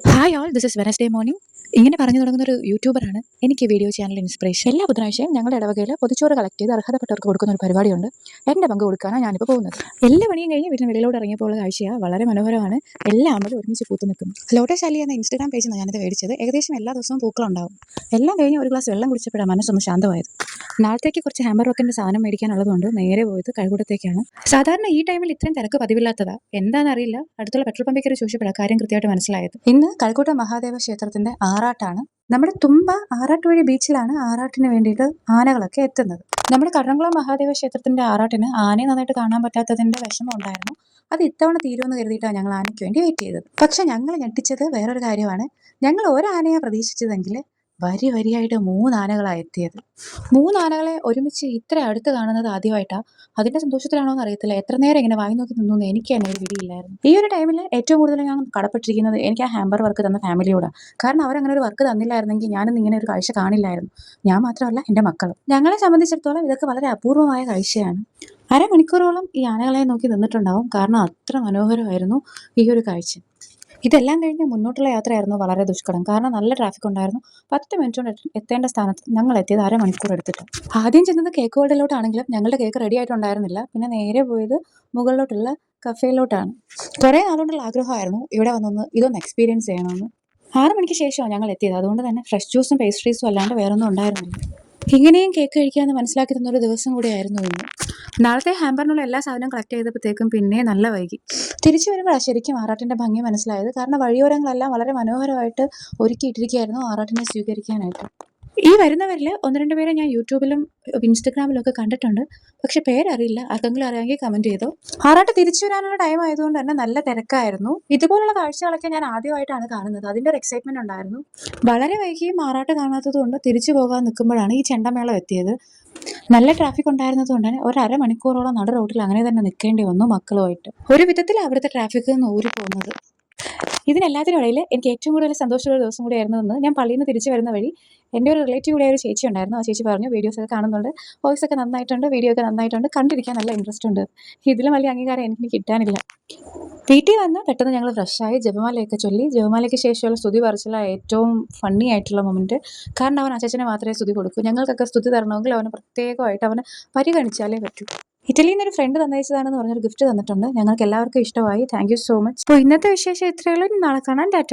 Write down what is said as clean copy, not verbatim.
Hi all, this is Wednesday morning. ഇങ്ങനെ പറഞ്ഞു തുടങ്ങുന്ന ഒരു യൂട്യൂബറാണ് എനിക്ക് വീഡിയോ ചാനൽ ഇൻസ്പിറേഷൻ. എല്ലാ ബുധനാഴ്ചയും ഞങ്ങളുടെ ഇടവകയിൽ പൊതിച്ചോറ് കളക്ട് ചെയ്ത് അർഹതപ്പെട്ടവർക്ക് കൊടുക്കുന്ന ഒരു പരിപാടിയുണ്ട്. എൻ്റെ പങ്ക് കൊടുക്കാനാണ് ഞാനിപ്പോൾ പോകുന്നത്. എല്ലാ പണിയും കഴിഞ്ഞ് വീട്ടിന് വെളിയിലോട്ട് ഇറങ്ങിയപ്പോൾ ഉള്ള കാഴ്ചയാണ് വളരെ മനോഹരമാണ്. എല്ലാ അമ്പലും ഒരുമിച്ച് പൂത്തു നിൽക്കുന്നു. ലോട്ടസ് ശാലി എന്ന ഇൻസ്റ്റാഗ്രാം പേജിൽ നിന്ന് ഞാനത് മേടിച്ചത്. ഏകദേശം എല്ലാ ദിവസവും പൂക്കളുണ്ടാവും. എല്ലാം കഴിഞ്ഞ് ഒരു ഗ്ലാസ് വെള്ളം കുടിച്ചപ്പോഴാണ് മനസ്സൊന്ന് ശാന്തമായത്. നാളത്തേക്ക് കുറച്ച് ഹാമ്പർ വർക്കിൻ്റെ സാധനം മേടിക്കാനുള്ളതുകൊണ്ട് നേരെ പോയത് കഴുകുടത്തേക്കാണ്. സാധാരണ ഈ ടൈമിൽ ഇത്രയും തിരക്ക് പതിവില്ലാത്തതാ. എന്താണെന്നറിയില്ല. അടുത്തുള്ള പെട്രോൾ പമ്പിൽ കയറി ചോദിച്ചപ്പോഴാണ് കാര്യം കൃത്യമായിട്ട് മനസ്സിലായത്. ഇന്ന് കഴക്കൂട്ടം മഹാദേവ ക്ഷേത്രത്തിന്റെ ആറാട്ടാണ്. നമ്മുടെ തുമ്പ ആറാട്ടുവഴി ബീച്ചിലാണ് ആറാട്ടിന് വേണ്ടിയിട്ട് ആനകളൊക്കെ എത്തുന്നത്. നമ്മുടെ കടറംകുളം മഹാദേവ ക്ഷേത്രത്തിന്റെ ആറാട്ടിന് ആനയെ നന്നായിട്ട് കാണാൻ പറ്റാത്തതിന്റെ വിഷമം ഉണ്ടായിരുന്നു. അത് ഇത്തവണ തീരുമെന്ന് കരുതിയിട്ടാണ് ഞങ്ങൾ ആനയ്ക്ക് വേണ്ടി വെയിറ്റ് ചെയ്തത്. പക്ഷെ ഞങ്ങൾ ഞെട്ടിച്ചത് വേറൊരു കാര്യമാണ്. ഞങ്ങൾ ഒരാനയെ പ്രതീക്ഷിച്ചതെങ്കിൽ വരിയായിട്ട് 3 ആനകളാണ് എത്തിയത്. 3 ആനകളെ ഒരുമിച്ച് ഇത്ര അടുത്ത് കാണുന്നത് ആദ്യമായിട്ടാണ്. അതിന്റെ സന്തോഷത്തിലാണോ എന്ന് അറിയത്തില്ല. എത്ര നേരം ഇങ്ങനെ വായി നോക്കി നിന്നു എനിക്ക് തന്നെ ഒരു പിടിയില്ലായിരുന്നു. ഈ ഒരു ടൈമിൽ ഏറ്റവും കൂടുതൽ ഞാൻ കടപ്പെട്ടിരിക്കുന്നത് എനിക്ക് ആ ഹാമ്പർ വർക്ക് തന്ന ഫാമിലിയോടാണ്. കാരണം അവരങ്ങനെ ഒരു വർക്ക് തന്നില്ലായിരുന്നെങ്കിൽ ഞാനിന്ന് ഇങ്ങനെ ഒരു കാഴ്ച കാണില്ലായിരുന്നു. ഞാൻ മാത്രമല്ല, എൻ്റെ മക്കളും. ഞങ്ങളെ സംബന്ധിച്ചിടത്തോളം ഇതൊക്കെ വളരെ അപൂർവമായ കാഴ്ചയാണ്. അരമണിക്കൂറോളം ഈ ആനകളെ നോക്കി നിന്നിട്ടുണ്ടാവും. കാരണം അത്ര മനോഹരമായിരുന്നു ഈ ഒരു കാഴ്ച. ഇതെല്ലാം കഴിഞ്ഞ് മുന്നോട്ടുള്ള യാത്രയായിരുന്നു വളരെ ദുഷ്കരം. കാരണം നല്ല ട്രാഫിക് ഉണ്ടായിരുന്നു. 10 മിനിറ്റ് കൊണ്ട് എത്തേണ്ട സ്ഥാനത്ത് ഞങ്ങൾ എത്തിയത് അരമണിക്കൂർ എടുത്തിട്ട്. ആദ്യം ചെന്നത് കേക്ക് വേൾഡിലോട്ടാണെങ്കിലും ഞങ്ങളുടെ കേക്ക് റെഡി ആയിട്ടുണ്ടായിരുന്നില്ല. പിന്നെ നേരെ പോയത് മുകളിലോട്ടുള്ള കഫേയിലോട്ടാണ്. കുറേ നാളുകൊണ്ടുള്ള ആഗ്രഹമായിരുന്നു ഇവിടെ വന്നൊന്ന് ഇതൊന്ന് എക്സ്പീരിയൻസ് ചെയ്യണമെന്ന്. 6 മണിക്ക് ശേഷമാണ് ഞങ്ങൾ എത്തിയത്. അതുകൊണ്ട് തന്നെ ഫ്രഷ് ജ്യൂസും പേസ്ട്രീസും അല്ലാണ്ട് വേറൊന്നും ഉണ്ടായിരുന്നില്ല. ഇങ്ങനെയും കേക്ക് കഴിക്കാമെന്ന് മനസ്സിലാക്കി തന്നൊരു ദിവസം കൂടിയായിരുന്നു ഇന്ന്. നാളത്തെ ഹാമ്പറിനുള്ള എല്ലാ സാധനവും കളക്ട് ചെയ്തപ്പോഴത്തേക്കും പിന്നെ നല്ല വൈകി. തിരിച്ചു വരുമ്പോഴാണ് ശരിക്കും ആറാട്ടിൻ്റെ ഭംഗി മനസ്സിലായത്. കാരണം വഴിയോരങ്ങളെല്ലാം വളരെ മനോഹരമായിട്ട് ഒരുക്കിയിട്ടിരിക്കുകയായിരുന്നു ആറാട്ടിനെ സ്വീകരിക്കാനായിട്ട്. ഈ വരുന്നവരിൽ 1-2 പേരെ ഞാൻ യൂട്യൂബിലും ഇൻസ്റ്റഗ്രാമിലും ഒക്കെ കണ്ടിട്ടുണ്ട്. പക്ഷെ പേരറിയില്ല. ആർക്കെങ്കിലും അറിയാമെങ്കിൽ കമൻറ്റ് ചെയ്തോ. ആറാട്ട് തിരിച്ചു വരാനുള്ള ടൈം ആയതുകൊണ്ട് തന്നെ നല്ല തിരക്കായിരുന്നു. ഇതുപോലുള്ള കാഴ്ചകളൊക്കെ ഞാൻ ആദ്യമായിട്ടാണ് കാണുന്നത്. അതിൻ്റെ ഒരു എക്സൈറ്റ്മെൻറ്റ് ഉണ്ടായിരുന്നു. വളരെ വൈകിയും ആറാട്ട് കാണാത്തത് കൊണ്ട് തിരിച്ചു പോകാൻ നിൽക്കുമ്പോഴാണ് ഈ ചെണ്ടമേളം എത്തിയത്. നല്ല ട്രാഫിക് ഉണ്ടായിരുന്നത് കൊണ്ട് തന്നെ 1/2 മണിക്കൂറോളം നട റോഡിൽ അങ്ങനെ തന്നെ നിൽക്കേണ്ടി വന്നു മക്കളുമായിട്ട്. ഒരു വിധത്തിൽ അവിടുത്തെ ട്രാഫിക്കിൽ നിന്ന് ഊരി പോകുന്നത്. ഇതിനെല്ലാത്തിനിടയിൽ എനിക്ക് ഏറ്റവും കൂടുതൽ സന്തോഷമുള്ള ദിവസം കൂടിയായിരുന്നു എന്ന് ഞാൻ പള്ളിയിൽ നിന്ന് തിരിച്ചു വരുന്ന വഴി എൻ്റെ ഒരു റിലേറ്റീവ് കൂടെ ഒരു ചേച്ചി ഉണ്ടായിരുന്നു. ആ ചേച്ചി പറഞ്ഞു വീഡിയോസ് ഒക്കെ കാണുന്നുണ്ട്, വോയിസ് ഒക്കെ നന്നായിട്ടുണ്ട്, വീഡിയോ ഒക്കെ നന്നായിട്ടുണ്ട്, കണ്ടിരിക്കാൻ നല്ല ഇൻട്രസ്റ്റ് ഉണ്ട്. ഇതിലും വലിയ അംഗീകാരം എനിക്ക് കിട്ടാനില്ല. വീട്ടിൽ വന്ന് പെട്ടെന്ന് ഞങ്ങൾ ഫ്രഷായി ജപമാലയൊക്കെ ചൊല്ലി. ജപമാലയ്ക്ക് ശേഷമുള്ള സ്തുതി പറച്ചില ഏറ്റവും ഫണ്ണി ആയിട്ടുള്ള മൊമെൻറ്റ്. കാരണം അവൻ അച്ഛനെ മാത്രമേ സ്തുതി കൊടുക്കൂ. ഞങ്ങൾക്കൊക്കെ സ്തുതി തരണമെങ്കിൽ അവന് പ്രത്യേകമായിട്ട് അവന് പരിഗണിച്ചാലേ പറ്റൂ. ഇറ്റലിയിൽ നിന്ന് ഒരു ഫ്രണ്ട് തന്നയച്ചതാണെന്ന് പറഞ്ഞൊരു ഗിഫ്റ്റ് തന്നിട്ടുണ്ട്. ഞങ്ങൾക്ക് എല്ലാവർക്കും ഇഷ്ടമായി. Thank you so much. അപ്പോൾ ഇന്നത്തെ വിശേഷം ഇത്രയുള്ളൂ. നാളെ കാണാൻ. ടാറ്റ.